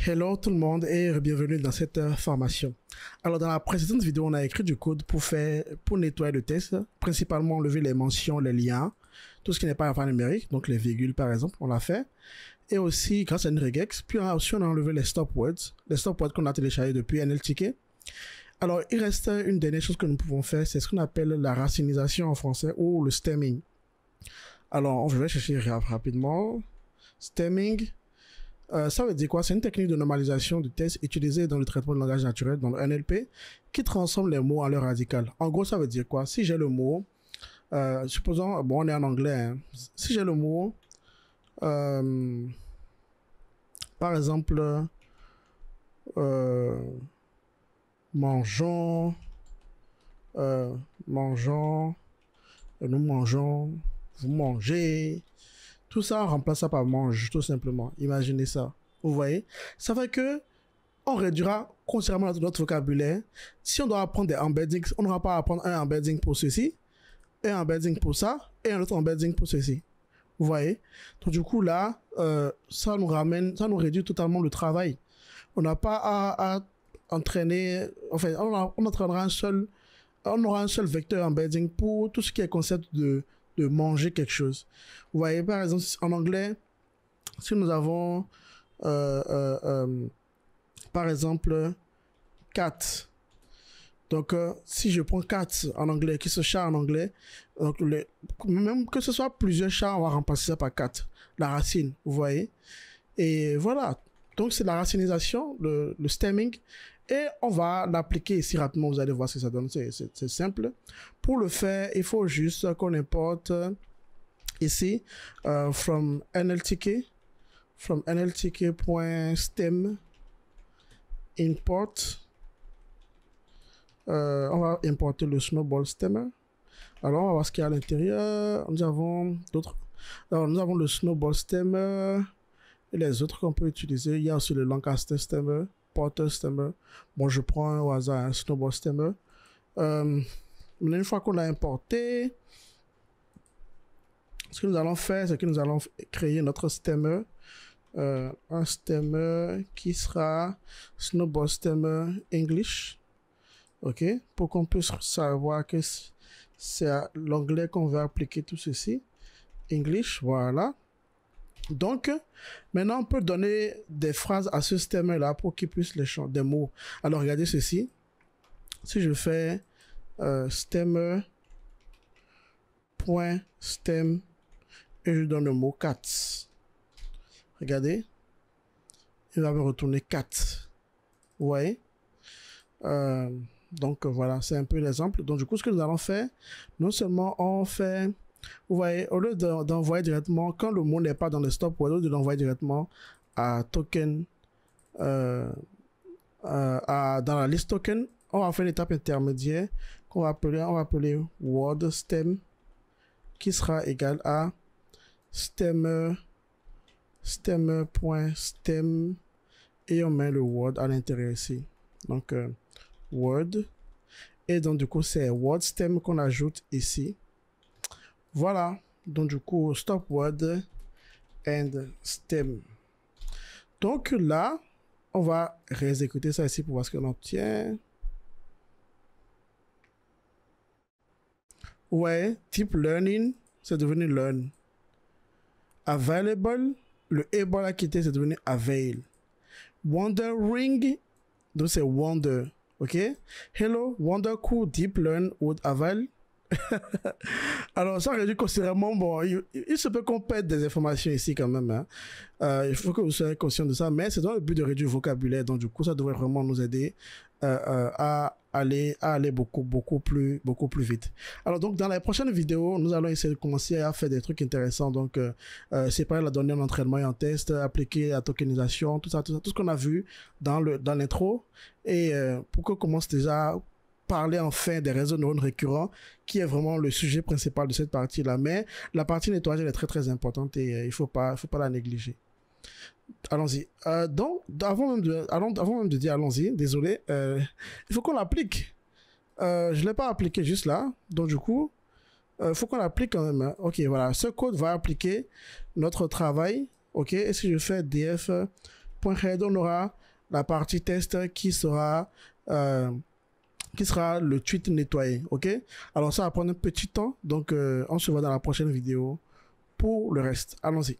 Hello tout le monde et bienvenue dans cette formation. Alors dans la précédente vidéo, on a écrit du code pour nettoyer le test, principalement enlever les mentions, les liens, tout ce qui n'est pas alphanumérique, donc les virgules par exemple, on l'a fait. Et aussi grâce à une regex, puis aussi on a enlevé les stop words qu'on a téléchargés depuis NLTK. Alors il reste une dernière chose que nous pouvons faire, c'est ce qu'on appelle la racinisation en français ou le stemming. Alors je vais chercher rapidement. Stemming. Ça veut dire quoi? C'est une technique de normalisation du test utilisée dans le traitement de langage naturel, dans le NLP, qui transforme les mots en leur radical. En gros, ça veut dire quoi? Si j'ai le mot, supposons, bon, on est en anglais, hein. Si j'ai le mot, par exemple, mangeons, nous mangeons, vous mangez. Tout ça, on remplace ça par mange, tout simplement. Imaginez ça. Vous voyez? Ça fait que on réduira considérablement notre vocabulaire. Si on doit apprendre des embeddings, on n'aura pas à apprendre un embedding pour ceci, un embedding pour ça, et un autre embedding pour ceci. Vous voyez? Donc du coup, là, ça nous réduit totalement le travail. On n'a pas à entraîner, enfin, on entraînera on aura un seul vecteur embedding pour tout ce qui est concept de manger quelque chose. Vous voyez, par exemple, en anglais, si nous avons, par exemple, cat. Donc, si je prends cat en anglais, qui se chat en anglais, donc même que ce soit plusieurs chats, on va remplacer ça par cat. La racine, vous voyez. Et voilà. Donc, c'est la racinisation, le stemming. Et on va l'appliquer ici rapidement, vous allez voir ce que ça donne, c'est simple. Pour le faire, il faut juste qu'on importe ici, from nltk.stem import, on va importer le snowball stemmer. Alors, on va voir ce qu'il y a à l'intérieur. Nous avons le snowball stemmer et les autres qu'on peut utiliser. Il y a aussi le Lancaster stemmer. Porter stemmer. Bon, je prends un au hasard un snowball stemmer. Une fois qu'on l'a importé, ce que nous allons faire, c'est que nous allons créer notre stemmer. Un stemmer qui sera snowball stemmer English. OK? Pour qu'on puisse savoir que c'est à l'anglais qu'on va appliquer tout ceci. English, voilà. Donc, maintenant, on peut donner des phrases à ce stemmer-là pour qu'il puisse les changer, des mots. Alors, regardez ceci. Si je fais stemmer.stem et je donne le mot cat. Regardez. Il va me retourner cat. Vous voyez? Donc, voilà, c'est un peu l'exemple. Donc, du coup, ce que nous allons faire, non seulement on fait... Vous voyez, au lieu d'envoyer directement, quand le mot n'est pas dans le stop, au lieu de l'envoyer directement à token, dans la liste token, on va faire une étape intermédiaire qu'on va appeler word stem, qui sera égal à stemmer.stem et on met le word à l'intérieur ici. Donc, word. Et donc, du coup, c'est word stem qu'on ajoute ici. Voilà, donc du coup, stop word and stem. Donc là, on va réexécuter ça ici pour voir ce qu'on obtient. Ouais, type learning, c'est devenu learn. Available, le able à quitter, c'est devenu avail. Wondering, donc c'est wonder, ok? Hello, wonder cool deep learn would avail. Alors ça réduit considérablement. Bon, il se peut qu'on perde des informations ici quand même, hein. Il faut que vous soyez conscient de ça, mais c'est dans le but de réduire le vocabulaire, donc du coup ça devrait vraiment nous aider à aller beaucoup plus vite. Alors donc dans la prochaine vidéo, nous allons essayer de commencer à faire des trucs intéressants, donc séparer la donnée en entraînement et en test, appliquer la tokenisation, tout ce qu'on a vu dans l'intro, et pour qu'on commence déjà parler enfin des réseaux de neurones récurrents, qui est vraiment le sujet principal de cette partie-là. Mais la partie nettoyage, elle est très très importante et il faut pas la négliger. Allons-y. Donc, avant même de dire allons-y, désolé, il faut qu'on l'applique. Je l'ai pas appliqué juste là, donc du coup, faut qu'on l'applique quand même, hein. Ok, voilà, ce code va appliquer notre travail. Ok, et si je fais df .head, on aura la partie test qui sera le tweet nettoyé. Ok, alors ça va prendre un petit temps, donc on se voit dans la prochaine vidéo pour le reste. Allons-y.